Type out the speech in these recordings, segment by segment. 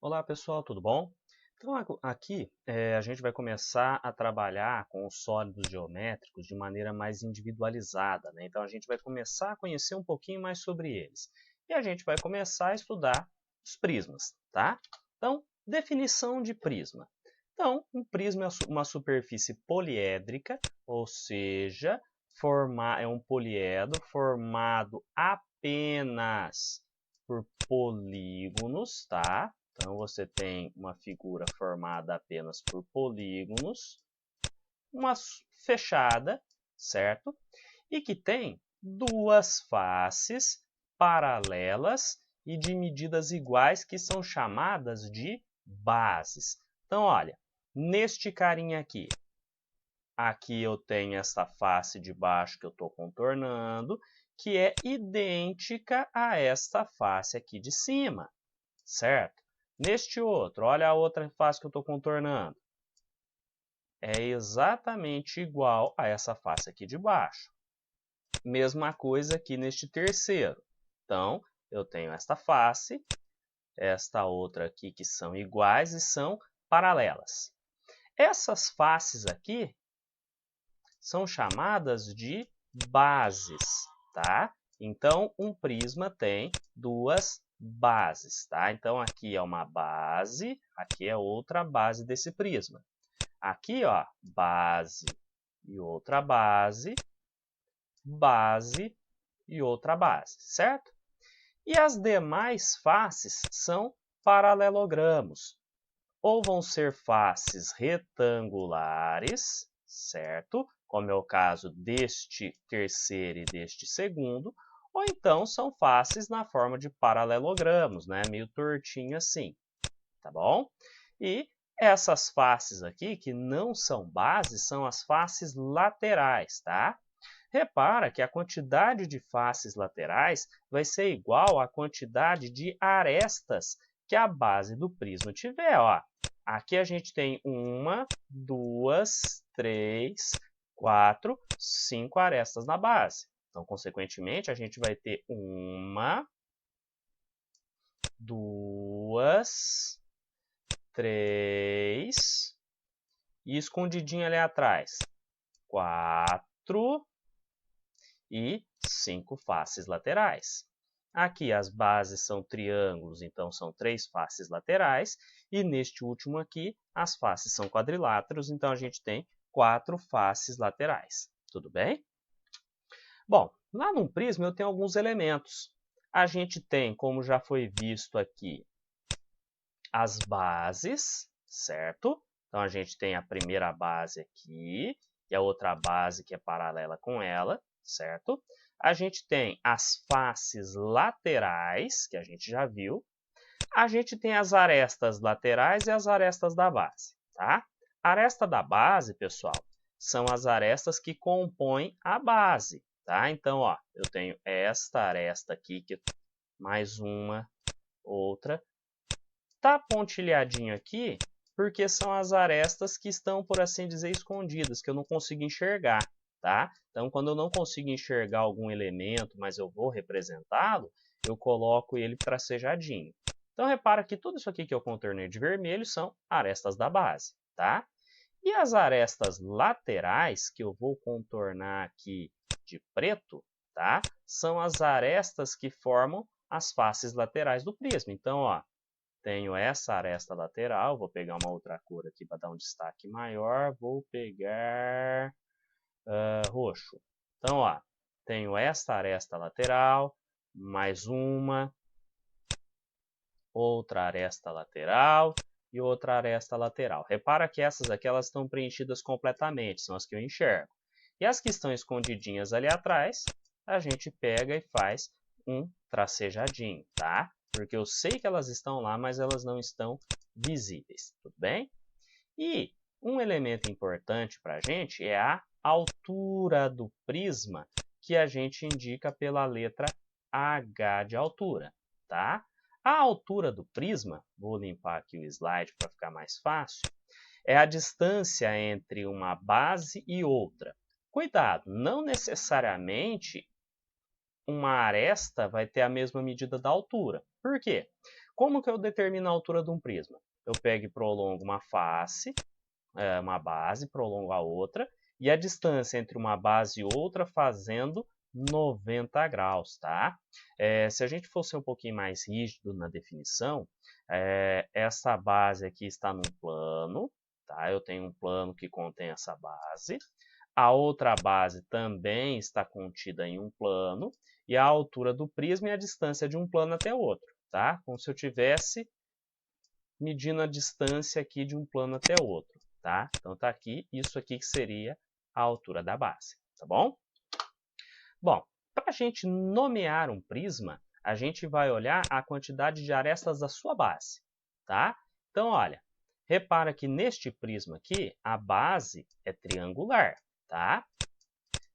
Olá pessoal, tudo bom? Então aqui a gente vai começar a trabalhar com os sólidos geométricos de maneira mais individualizada, né? Então a gente vai começar a conhecer um pouquinho mais sobre eles. E a gente vai começar a estudar os prismas, tá? Então, definição de prisma. Então, um prisma é uma superfície poliédrica, ou seja, é um poliedro formado apenas por polígonos, tá? Então, você tem uma figura formada apenas por polígonos, uma fechada, certo? E que tem duas faces paralelas e de medidas iguais, que são chamadas de bases. Então, olha, neste carinha aqui eu tenho essa face de baixo que eu estou contornando, que é idêntica a esta face aqui de cima, certo? Neste outro, olha a outra face que eu estou contornando. É exatamente igual a essa face aqui de baixo. Mesma coisa aqui neste terceiro. Então, eu tenho esta face, esta outra aqui que são iguais e são paralelas. Essas faces aqui são chamadas de bases, tá? Então, um prisma tem duas bases, tá? Então, aqui é uma base, aqui é outra base desse prisma. Aqui, ó, base e outra base, base e outra base, certo? E as demais faces são paralelogramos, ou vão ser faces retangulares, certo? Como é o caso deste terceiro e deste segundo, ou então são faces na forma de paralelogramos, né? Meio tortinho assim, tá bom? E essas faces aqui, que não são bases, são as faces laterais, tá? Repara que a quantidade de faces laterais vai ser igual à quantidade de arestas que a base do prisma tiver, ó. Aqui a gente tem 1, 2, 3, 4, 5 arestas na base. Então, consequentemente, a gente vai ter 1, 2, 3 e escondidinho ali atrás, 4 e 5 faces laterais. Aqui as bases são triângulos, então são 3 faces laterais. E neste último aqui, as faces são quadriláteros, então a gente tem 4 faces laterais. Tudo bem? Bom, lá num prisma eu tenho alguns elementos. A gente tem, como já foi visto aqui, as bases, certo? Então a gente tem a primeira base aqui e a outra base que é paralela com ela, certo? A gente tem as faces laterais, que a gente já viu. A gente tem as arestas laterais e as arestas da base, tá? A aresta da base, pessoal, são as arestas que compõem a base, tá? Então, ó, eu tenho esta aresta aqui, que mais uma, outra. Tá pontilhadinho aqui porque são as arestas que estão, por assim dizer, escondidas, que eu não consigo enxergar, tá? Então, quando eu não consigo enxergar algum elemento, mas eu vou representá-lo, eu coloco ele tracejadinho. Então, repara que tudo isso aqui que eu contornei de vermelho são arestas da base, tá? E as arestas laterais, que eu vou contornar aqui de preto, tá? São as arestas que formam as faces laterais do prisma. Então, ó, tenho essa aresta lateral, vou pegar uma outra cor aqui para dar um destaque maior, vou pegar roxo. Então, ó, tenho esta aresta lateral, mais uma, outra aresta lateral e outra aresta lateral. Repara que essas aqui elas estão preenchidas completamente, são as que eu enxergo. E as que estão escondidinhas ali atrás, a gente pega e faz um tracejadinho, tá? Porque eu sei que elas estão lá, mas elas não estão visíveis, tudo bem? E um elemento importante para a gente é a altura do prisma, que a gente indica pela letra H de altura, tá? A altura do prisma, vou limpar aqui o slide para ficar mais fácil, é a distância entre uma base e outra. Cuidado, não necessariamente uma aresta vai ter a mesma medida da altura. Por quê? Como que eu determino a altura de um prisma? Eu pego e prolongo uma face, uma base, prolongo a outra, e a distância entre uma base e outra fazendo 90 graus, tá? Se a gente fosse um pouquinho mais rígido na definição, essa base aqui está num plano, tá? Eu tenho um plano que contém essa base. A outra base também está contida em um plano, e a altura do prisma é a distância de um plano até o outro, tá? Como se eu tivesse medindo a distância aqui de um plano até o outro, tá? Então tá aqui, isso aqui que seria a altura da base, tá bom? Bom, para a gente nomear um prisma, a gente vai olhar a quantidade de arestas da sua base, tá? Então, olha, repara que neste prisma aqui, a base é triangular, tá?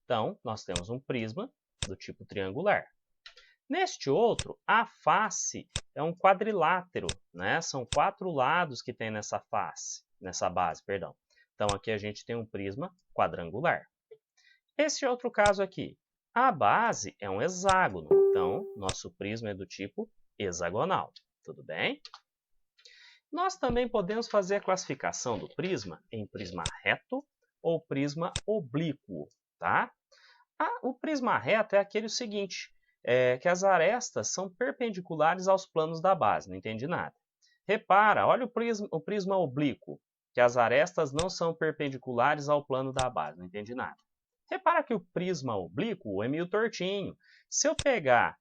Então, nós temos um prisma do tipo triangular. Neste outro, a face é um quadrilátero, né? São 4 lados que tem nessa face, nessa base, perdão. Então, aqui a gente tem um prisma quadrangular. Esse outro caso aqui, a base é um hexágono, então nosso prisma é do tipo hexagonal, tudo bem? Nós também podemos fazer a classificação do prisma em prisma reto ou prisma oblíquo, tá? O prisma reto é aquele seguinte, que as arestas são perpendiculares aos planos da base, não entendi nada. Repara, olha o prisma oblíquo, que as arestas não são perpendiculares ao plano da base, não entendi nada. Repara que o prisma oblíquo é meio tortinho. Se eu pegar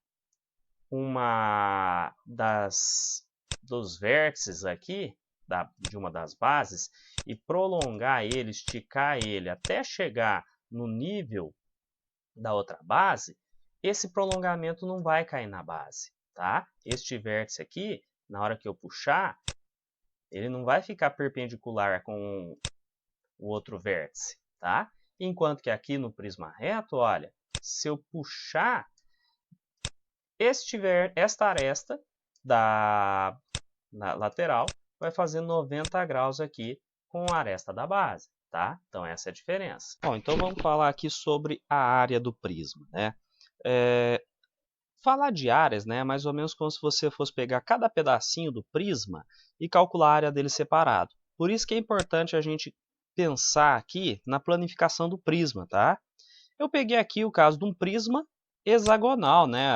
uma dos vértices aqui, de uma das bases, e prolongar ele, esticar ele até chegar no nível da outra base, esse prolongamento não vai cair na base, tá? Este vértice aqui, na hora que eu puxar, ele não vai ficar perpendicular com o outro vértice, tá? Enquanto que aqui no prisma reto, olha, se eu puxar esta aresta na lateral, vai fazer 90 graus aqui com a aresta da base, tá? Então, essa é a diferença. Bom, então vamos falar aqui sobre a área do prisma, né? Falar de áreas, né, é mais ou menos como se você fosse pegar cada pedacinho do prisma e calcular a área dele separado. Por isso que é importante a gente pensar aqui na planificação do prisma, tá? Eu peguei aqui o caso de um prisma hexagonal, né?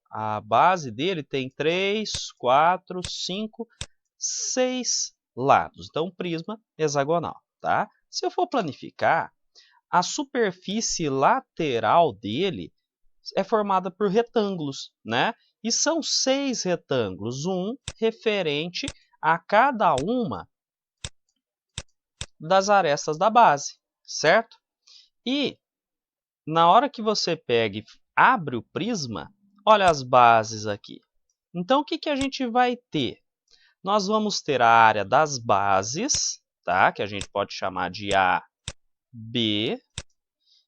A base dele tem 3, 4, 5, 6 lados. Então, um prisma hexagonal, tá? Se eu for planificar, a superfície lateral dele é formada por retângulos, né? E são 6 retângulos, um referente a cada uma das arestas da base, certo? E na hora que você pega e abre o prisma, olha as bases aqui. Então, o que que a gente vai ter? Nós vamos ter a área das bases, tá? Que a gente pode chamar de A, B,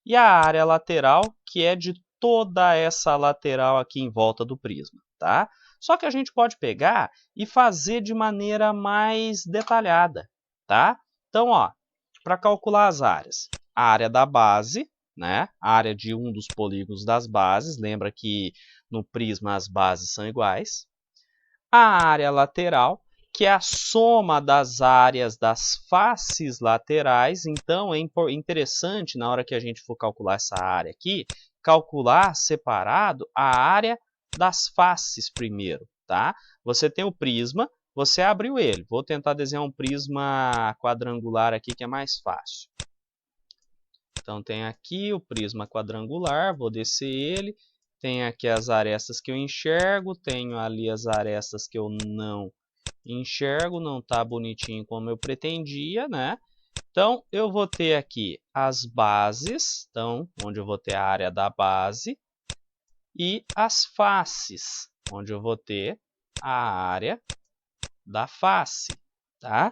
e a área lateral, que é de toda essa lateral aqui em volta do prisma, tá? Só que a gente pode pegar e fazer de maneira mais detalhada, tá? Então, ó, para calcular as áreas, a área da base, né? A área de um dos polígonos das bases, lembra que no prisma as bases são iguais. A área lateral, que é a soma das áreas das faces laterais. Então, é interessante, na hora que a gente for calcular essa área aqui, calcular separado a área das faces primeiro, tá? Você tem o prisma, você abriu ele. Vou tentar desenhar um prisma quadrangular aqui, que é mais fácil. Então, tem aqui o prisma quadrangular, vou descer ele. Tem aqui as arestas que eu enxergo, tenho ali as arestas que eu não enxergo, não está bonitinho como eu pretendia, né? Então, eu vou ter aqui as bases, então, onde eu vou ter a área da base, e as faces, onde eu vou ter a área da face, tá?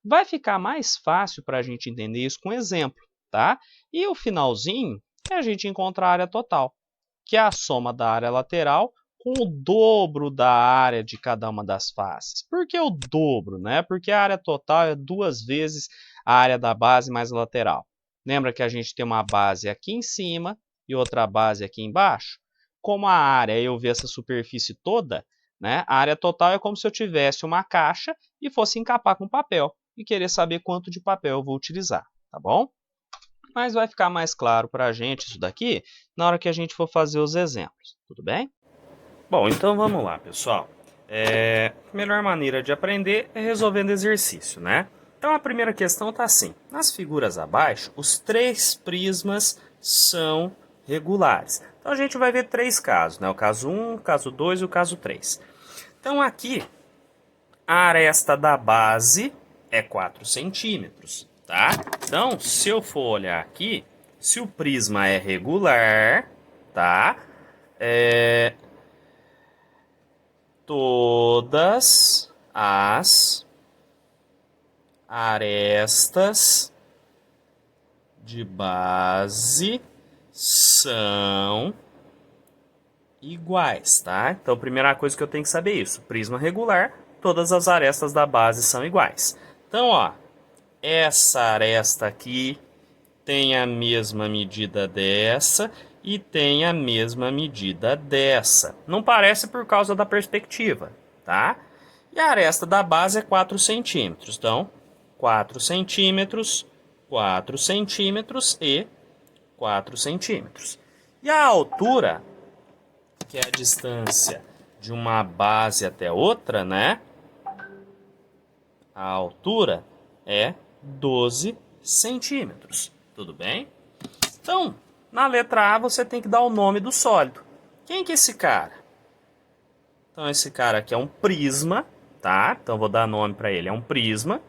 Vai ficar mais fácil para a gente entender isso com exemplo, tá? E o finalzinho é a gente encontrar a área total, que é a soma da área lateral com o dobro da área de cada uma das faces. Por que o dobro, né? Porque a área total é 2 vezes a área da base mais a lateral. Lembra que a gente tem uma base aqui em cima e outra base aqui embaixo? Como a área, eu ver essa superfície toda, né? A área total é como se eu tivesse uma caixa e fosse encapar com papel e querer saber quanto de papel eu vou utilizar, tá bom? Mas vai ficar mais claro para a gente isso daqui na hora que a gente for fazer os exemplos, tudo bem? Bom, então vamos lá, pessoal. A melhor maneira de aprender é resolvendo exercício, né? Então a primeira questão está assim. Nas figuras abaixo, os 3 prismas são regulares. Então a gente vai ver 3 casos, né? O caso 1, o caso 2 e o caso 3. Então aqui, a aresta da base é 4 centímetros, tá? Então, se eu for olhar aqui, se o prisma é regular, tá? Todas as arestas de base são iguais, tá? Então, a primeira coisa que eu tenho que saber é isso. Prisma regular, todas as arestas da base são iguais. Então, ó, essa aresta aqui tem a mesma medida dessa e tem a mesma medida dessa. Não parece por causa da perspectiva, tá? E a aresta da base é 4 centímetros. Então, 4 centímetros, 4 centímetros e 4 centímetros. E a altura, que é a distância de uma base até outra, né? A altura é 12 centímetros. Tudo bem? Então, na letra A você tem que dar o nome do sólido. Quem que é esse cara? Então, esse cara aqui é um prisma, tá? Então, vou dar nome para ele. É um prisma.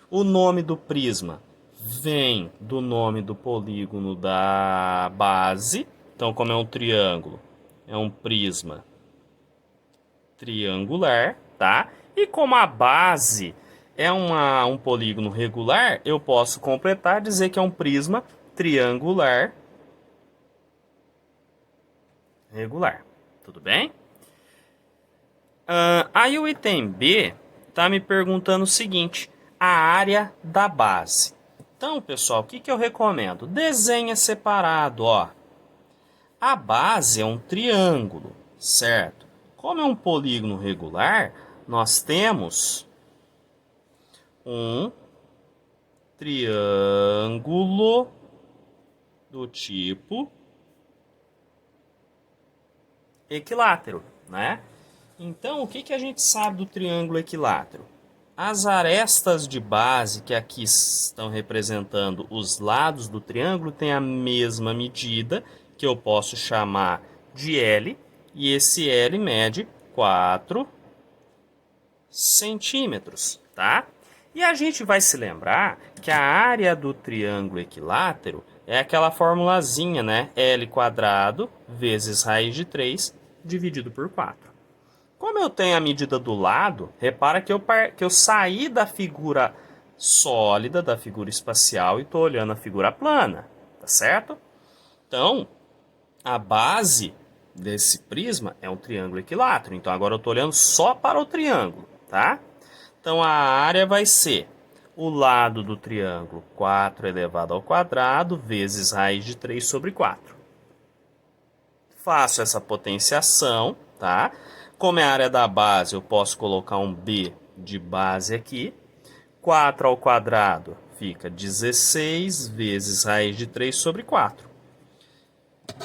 O nome do prisma vem do nome do polígono da base. Então, como é um triângulo, é um prisma triangular, tá? E como a base é um polígono regular, eu posso completar e dizer que é um prisma triangular regular. Tudo bem? Aí o item B está me perguntando o seguinte: a área da base. Então, pessoal, o que eu recomendo? Desenha separado, ó. A base é um triângulo, certo? Como é um polígono regular, nós temos um triângulo do tipo equilátero, né? Então, o que a gente sabe do triângulo equilátero? As arestas de base que aqui estão representando os lados do triângulo têm a mesma medida, que eu posso chamar de L, e esse L mede 4 centímetros, tá? E a gente vai se lembrar que a área do triângulo equilátero é aquela formulazinha, né? L quadrado vezes raiz de 3 dividido por 4. Como eu tenho a medida do lado, repara que eu saí da figura sólida, da figura espacial, e estou olhando a figura plana, tá certo? Então, a base desse prisma é um triângulo equilátero. Então, agora eu estou olhando só para o triângulo, tá? Então, a área vai ser o lado do triângulo 4 elevado ao quadrado vezes raiz de 3 sobre 4. Faço essa potenciação, tá? Como é a área da base, eu posso colocar um B de base aqui. 4 ao quadrado fica 16 vezes raiz de 3 sobre 4.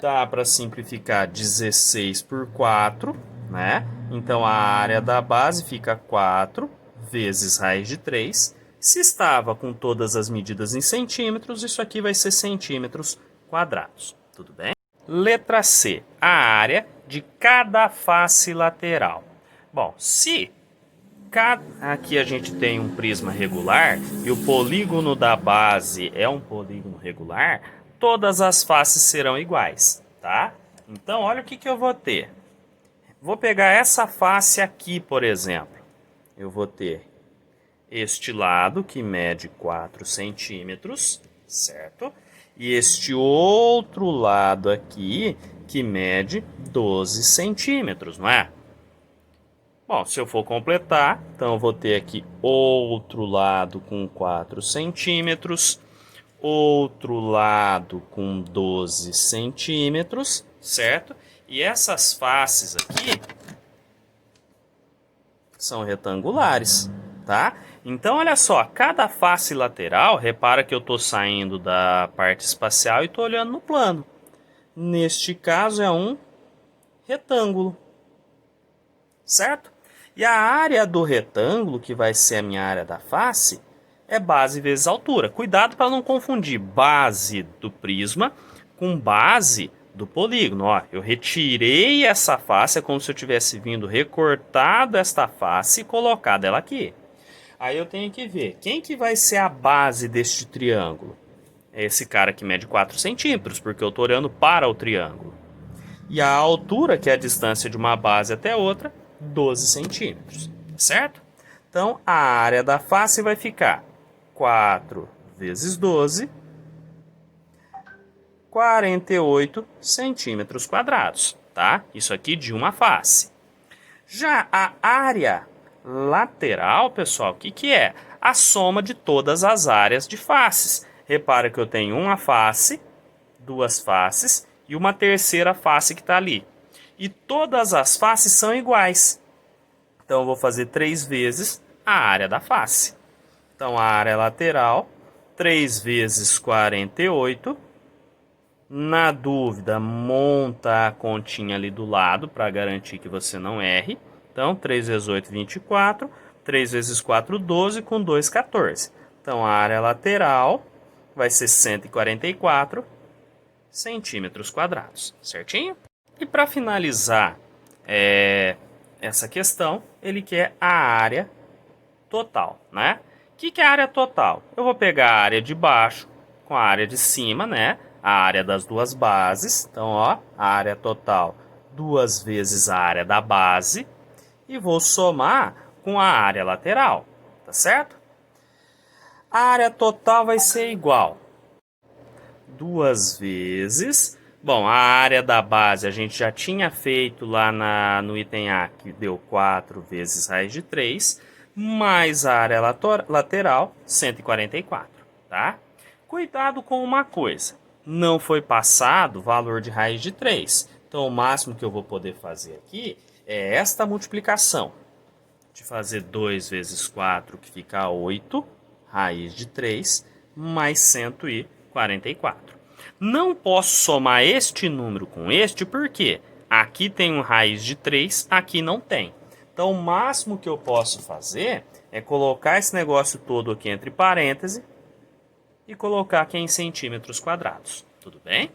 Dá para simplificar 16 por 4, né? Então, a área da base fica 4 vezes raiz de 3. Se estava com todas as medidas em centímetros, isso aqui vai ser centímetros quadrados. Tudo bem? Letra C. A área de cada face lateral. Bom, se aqui a gente tem um prisma regular e o polígono da base é um polígono regular, todas as faces serão iguais, tá? Então, olha o que eu vou ter. Vou pegar essa face aqui, por exemplo. Eu vou ter este lado, que mede 4 centímetros, certo? E este outro lado aqui, que mede 12 centímetros, não é? Bom, se eu for completar, então eu vou ter aqui outro lado com 4 centímetros, outro lado com 12 centímetros, certo? E essas faces aqui são retangulares, tá? Então, olha só, cada face lateral, repara que eu estou saindo da parte espacial e estou olhando no plano. Neste caso é um retângulo, certo? E a área do retângulo, que vai ser a minha área da face, é base vezes altura. Cuidado para não confundir base do prisma com base do polígono. Ó, eu retirei essa face, é como se eu tivesse vindo recortado esta face e colocado ela aqui. Aí eu tenho que ver, quem que vai ser a base deste triângulo? É esse cara que mede 4 centímetros, porque eu estou olhando para o triângulo. E a altura, que é a distância de uma base até outra, 12 centímetros, certo? Então, a área da face vai ficar 4 vezes 12, 48 centímetros quadrados, tá? Isso aqui de uma face. Já a área lateral, pessoal, o que é? A soma de todas as áreas de faces. Repara que eu tenho uma face, duas faces e uma terceira face que está ali. E todas as faces são iguais. Então, eu vou fazer 3 vezes a área da face. Então, a área lateral, 3 vezes 48. Na dúvida, monta a continha ali do lado para garantir que você não erre. Então, 3 vezes 8, 24. 3 vezes 4, 12, com 2, 14. Então, a área lateral vai ser 144 centímetros quadrados, certinho? E para finalizar essa questão, ele quer a área total, né? O que é a área total? Eu vou pegar a área de baixo com a área de cima, né? A área das duas bases. Então, ó, a área total 2 vezes a área da base. E vou somar com a área lateral, tá certo? A área total vai ser igual 2 vezes... Bom, a área da base a gente já tinha feito lá no item A, que deu 4 vezes raiz de 3, mais a área lateral, 144, tá? Cuidado com uma coisa, não foi passado o valor de raiz de 3. Então, o máximo que eu vou poder fazer aqui é esta multiplicação. De fazer 2 vezes 4, que fica 8, raiz de 3, mais 144. Não posso somar este número com este, porque aqui tem um raiz de 3, aqui não tem. Então, o máximo que eu posso fazer é colocar esse negócio todo aqui entre parênteses e colocar aqui em centímetros quadrados. Tudo bem?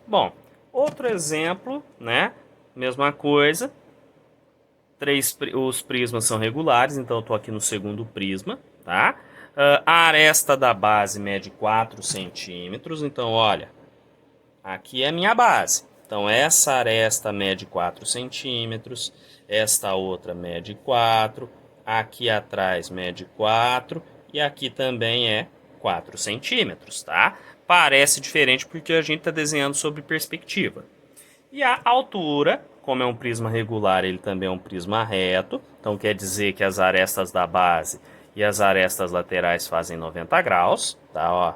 Bom, outro exemplo, né? Mesma coisa. Os prismas são regulares, então eu estou aqui no segundo prisma, tá? A aresta da base mede 4 centímetros, então olha, aqui é a minha base. Então essa aresta mede 4 centímetros, esta outra mede 4, aqui atrás mede 4 e aqui também é 4 centímetros, tá? Parece diferente porque a gente está desenhando sobre perspectiva. E a altura, como é um prisma regular, ele também é um prisma reto, então quer dizer que as arestas da base e as arestas laterais fazem 90 graus, tá? Ó,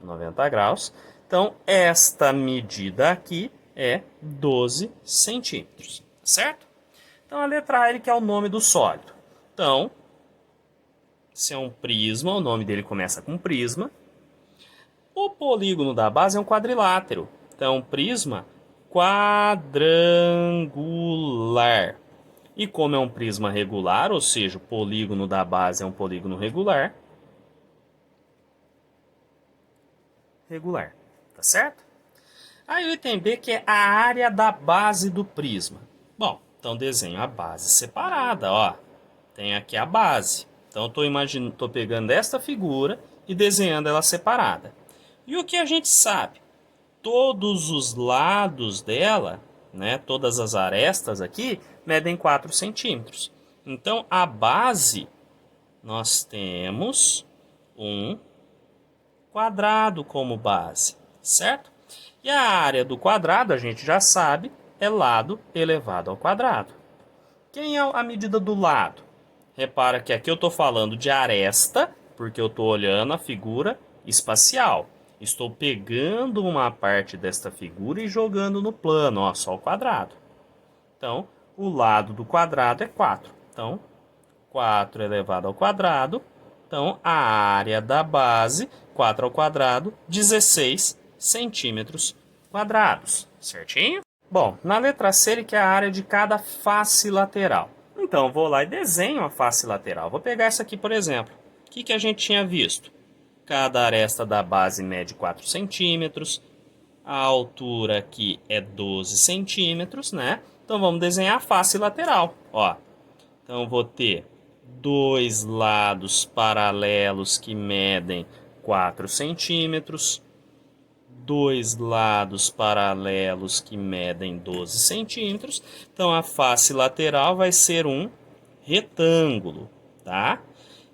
90 graus. Então, esta medida aqui é 12 centímetros, certo? Então, a letra A ele quer o nome do sólido. Então, se é um prisma, o nome dele começa com prisma. O polígono da base é um quadrilátero. Então, prisma quadrangular. E como é um prisma regular, ou seja, o polígono da base é um polígono regular. Regular, tá certo? Aí o item B, que é a área da base do prisma. Bom, então desenho a base separada, ó. Tem aqui a base. Então estou pegando esta figura e desenhando ela separada. E o que a gente sabe? Todos os lados dela, né, todas as arestas aqui, medem 4 centímetros. Então, a base, nós temos um quadrado como base, certo? E a área do quadrado, a gente já sabe, é lado elevado ao quadrado. Quem é a medida do lado? Repara que aqui eu estou falando de aresta, porque eu estou olhando a figura espacial. Estou pegando uma parte desta figura e jogando no plano, ó, só o quadrado. Então, o lado do quadrado é 4. Então, 4 elevado ao quadrado. Então, a área da base, 4 ao quadrado, 16 centímetros quadrados. Certinho? Bom, na letra C ele quer a área de cada face lateral. Então, vou lá e desenho a face lateral. Vou pegar essa aqui, por exemplo. O que a gente tinha visto? Cada aresta da base mede 4 centímetros. A altura aqui é 12 centímetros, né? Então, vamos desenhar a face lateral. Ó. Então, vou ter dois lados paralelos que medem 4 centímetros. Dois lados paralelos que medem 12 centímetros. Então, a face lateral vai ser um retângulo, tá?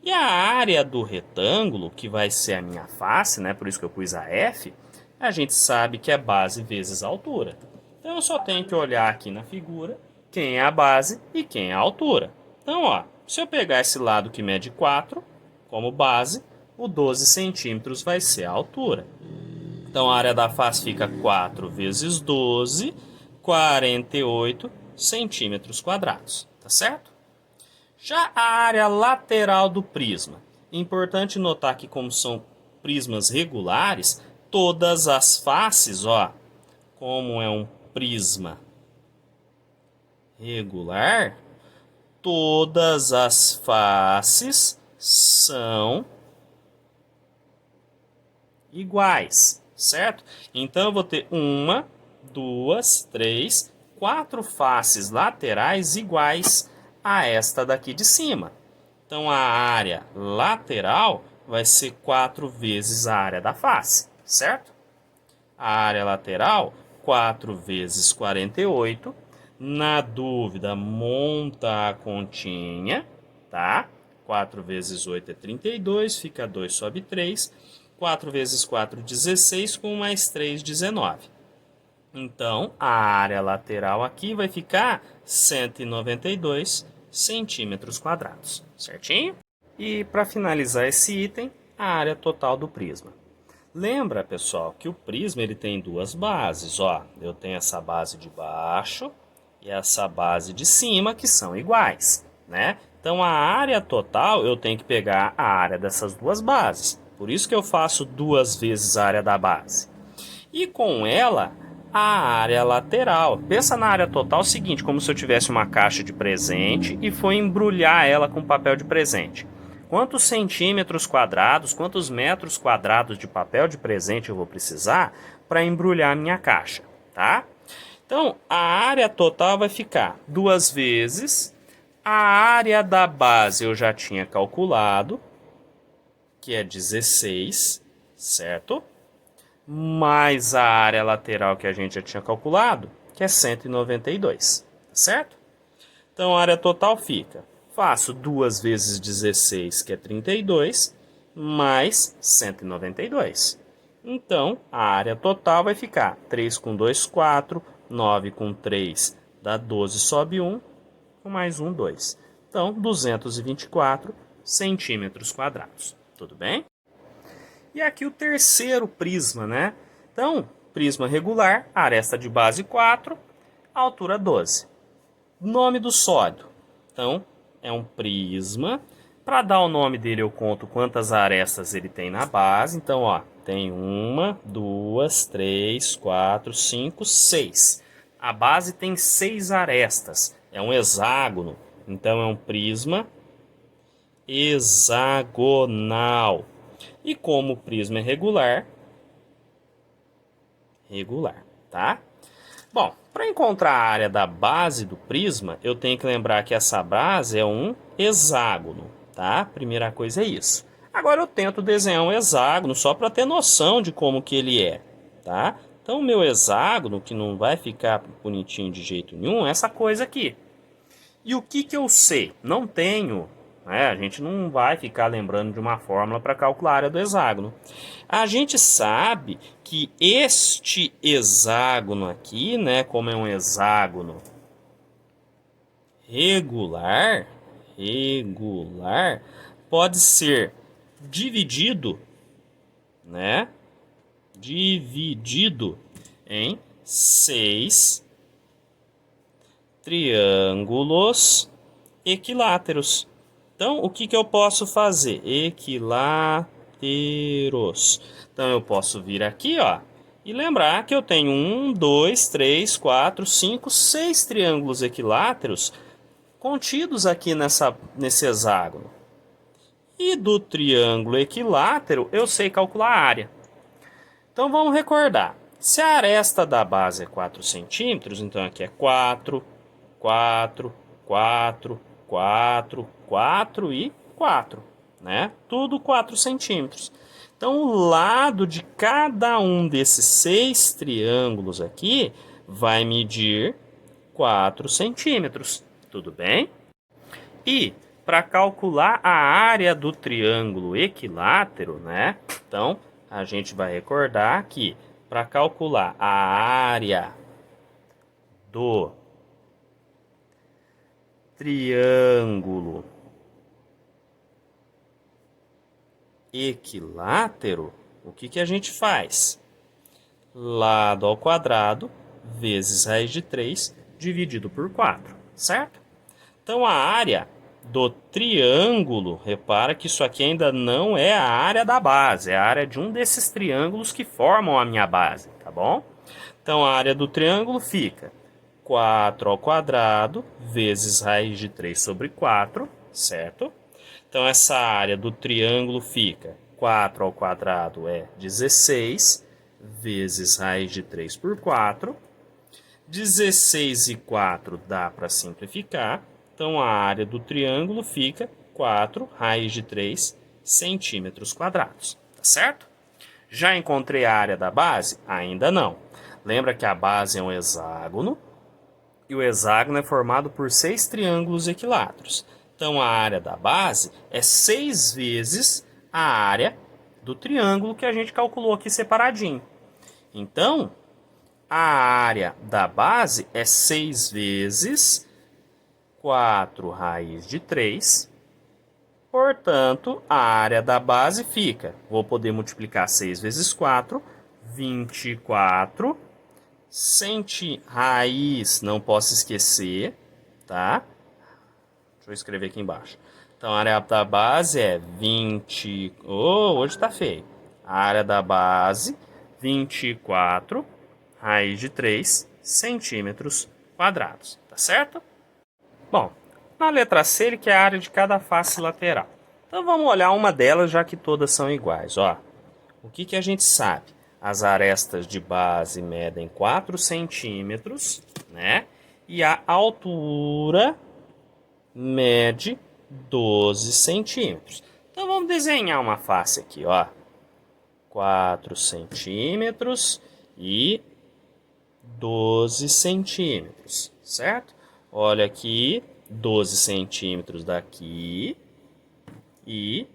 E a área do retângulo, que vai ser a minha face, né? Por isso que eu pus a F, a gente sabe que é base vezes altura. Então, eu só tenho que olhar aqui na figura quem é a base e quem é a altura. Então, ó, se eu pegar esse lado que mede 4 como base, o 12 centímetros vai ser a altura. Então, a área da face fica 4 vezes 12, 48 centímetros quadrados. Tá certo? Já a área lateral do prisma. Importante notar que, como são prismas regulares, todas as faces, ó, como é um prisma regular, todas as faces são iguais. Certo? Então, eu vou ter 1, 2, 3, 4 faces laterais iguais a esta daqui de cima. Então, a área lateral vai ser 4 vezes a área da face, certo? A área lateral, 4 vezes 48. Na dúvida, monta a continha, tá? 4 vezes 8 é 32, fica 2, sobe 3. 4 vezes 4, 16, com mais 3, 19. Então, a área lateral aqui vai ficar 192 centímetros quadrados. Certinho? E para finalizar esse item, a área total do prisma. Lembra, pessoal, que o prisma ele tem duas bases. Ó, eu tenho essa base de baixo e essa base de cima, que são iguais, né? Então, a área total, eu tenho que pegar a área dessas duas bases. Por isso que eu faço 2 vezes a área da base. E com ela, a área lateral. Pensa na área total o seguinte, como se eu tivesse uma caixa de presente e for embrulhar ela com papel de presente. Quantos centímetros quadrados, quantos metros quadrados de papel de presente eu vou precisar para embrulhar a minha caixa, tá? Então, a área total vai ficar 2 vezes. A área da base eu já tinha calculado, que é 16, certo? Mais a área lateral que a gente já tinha calculado, que é 192, certo? Então, a área total fica, faço 2 vezes 16, que é 32, mais 192. Então, a área total vai ficar 3 com 2, 4, 9 com 3, dá 12, sobe 1, com mais 1, 2. Então, 224 centímetros quadrados. Tudo bem? E aqui o terceiro prisma, né? Então, prisma regular, aresta de base 4, altura 12. Nome do sólido. Então, é um prisma. Para dar o nome dele, eu conto quantas arestas ele tem na base. Então, ó, tem 1, 2, 3, 4, 5, 6. A base tem 6 arestas. É um hexágono. Então, é um prisma hexagonal. E como o prisma é regular, tá? Bom, para encontrar a área da base do prisma, eu tenho que lembrar que essa base é um hexágono, tá? Primeira coisa é isso. Agora eu tento desenhar um hexágono só para ter noção de como que ele é, tá? Então o meu hexágono, que não vai ficar bonitinho de jeito nenhum, é essa coisa aqui. E o que eu sei? Não tenho... a gente não vai ficar lembrando de uma fórmula para calcular a área do hexágono. A gente sabe que este hexágono aqui, né, como é um hexágono regular, pode ser dividido, né, dividido em 6 triângulos equiláteros. Então, o que eu posso fazer? Equiláteros. Então, eu posso vir aqui, ó, e lembrar que eu tenho 1, 2, 3, 4, 5, 6 triângulos equiláteros contidos aqui nesse hexágono. E do triângulo equilátero, eu sei calcular a área. Então, vamos recordar. Se a aresta da base é 4 centímetros, então aqui é 4, 4, 4, 4, 4 e 4, né? Tudo 4 centímetros. Então, o lado de cada um desses 6 triângulos aqui vai medir 4 centímetros. Tudo bem? E para calcular a área do triângulo equilátero, né? Então, a gente vai recordar que para calcular a área do triângulo equilátero, o que a gente faz? Lado ao quadrado vezes raiz de 3 dividido por 4, certo? Então, a área do triângulo, repara que isso aqui ainda não é a área da base, é a área de um desses triângulos que formam a minha base, tá bom? Então, a área do triângulo fica 4 ao quadrado vezes raiz de 3 sobre 4, certo? Então, essa área do triângulo fica 4 ao quadrado é 16 vezes raiz de 3 por 4. 16 e 4 dá para simplificar. Então, a área do triângulo fica 4 raiz de 3 centímetros quadrados. Tá certo? Já encontrei a área da base? Ainda não. Lembra que a base é um hexágono e o hexágono é formado por 6 triângulos equiláteros. Então, a área da base é 6 vezes a área do triângulo que a gente calculou aqui separadinho. Então, a área da base é 6 vezes 4 raiz de 3. Portanto, a área da base fica, vou poder multiplicar 6 vezes 4, 24 raiz, não posso esquecer, tá? Deixa eu escrever aqui embaixo. Então, a área da base é 20... hoje tá feio. A área da base, 24 raiz de 3 centímetros quadrados, tá certo? Bom, na letra C ele quer a área de cada face lateral. Então vamos olhar uma delas, já que todas são iguais. Ó, o que a gente sabe? As arestas de base medem 4 centímetros, né? E a altura mede 12 centímetros. Então vamos desenhar uma face aqui, ó. 4 centímetros e 12 centímetros, certo? Olha aqui, 12 centímetros daqui e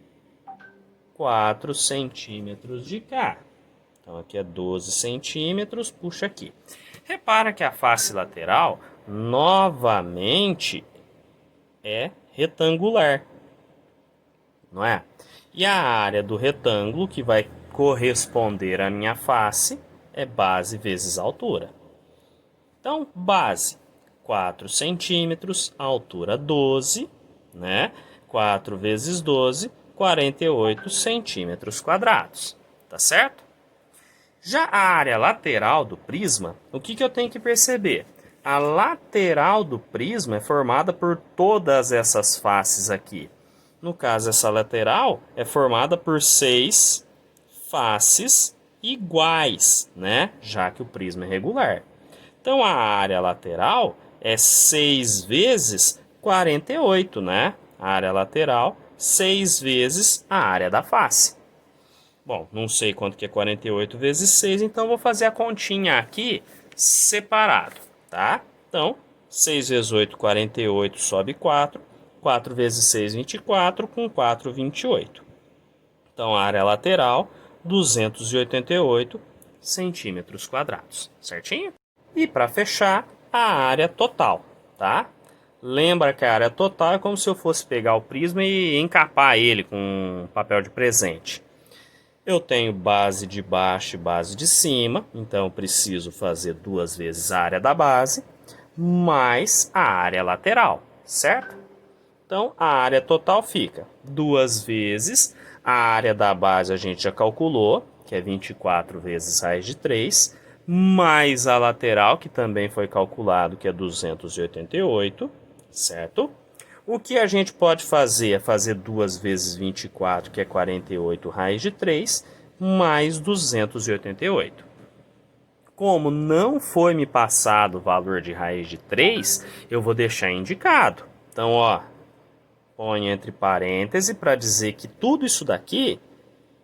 4 centímetros de cá. Então, aqui é 12 centímetros, puxa aqui. Repara que a face lateral, novamente, é retangular, não é? E a área do retângulo, que vai corresponder à minha face, é base vezes altura. Então, base, 4 centímetros, altura 12, né? 4 vezes 12, 48 centímetros quadrados, tá certo? Já a área lateral do prisma, o que eu tenho que perceber? A lateral do prisma é formada por todas essas faces aqui. No caso, essa lateral é formada por 6 faces iguais, né? Já que o prisma é regular. Então, a área lateral é 6 vezes 48, né? A área lateral, 6 vezes a área da face. Bom, não sei quanto que é 48 vezes 6, então vou fazer a continha aqui separado, tá? Então, 6 vezes 8, 48, sobe 4. 4 vezes 6, 24, com 4, 28. Então, a área lateral, 288 centímetros quadrados, certinho? E para fechar, a área total, tá? Lembra que a área total é como se eu fosse pegar o prisma e encapar ele com papel de presente. Eu tenho base de baixo e base de cima, então eu preciso fazer 2 vezes a área da base, mais a área lateral, certo? Então, a área total fica 2 vezes a área da base, a gente já calculou, que é 24 vezes raiz de 3, mais a lateral, que também foi calculado, que é 288, certo? O que a gente pode fazer é fazer 2 vezes 24, que é 48 raiz de 3, mais 288. Como não foi me passado o valor de raiz de 3, eu vou deixar indicado. Então, ó, põe entre parênteses para dizer que tudo isso daqui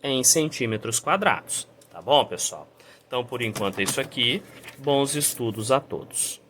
é em centímetros quadrados. Tá bom, pessoal? Então, por enquanto é isso aqui. Bons estudos a todos.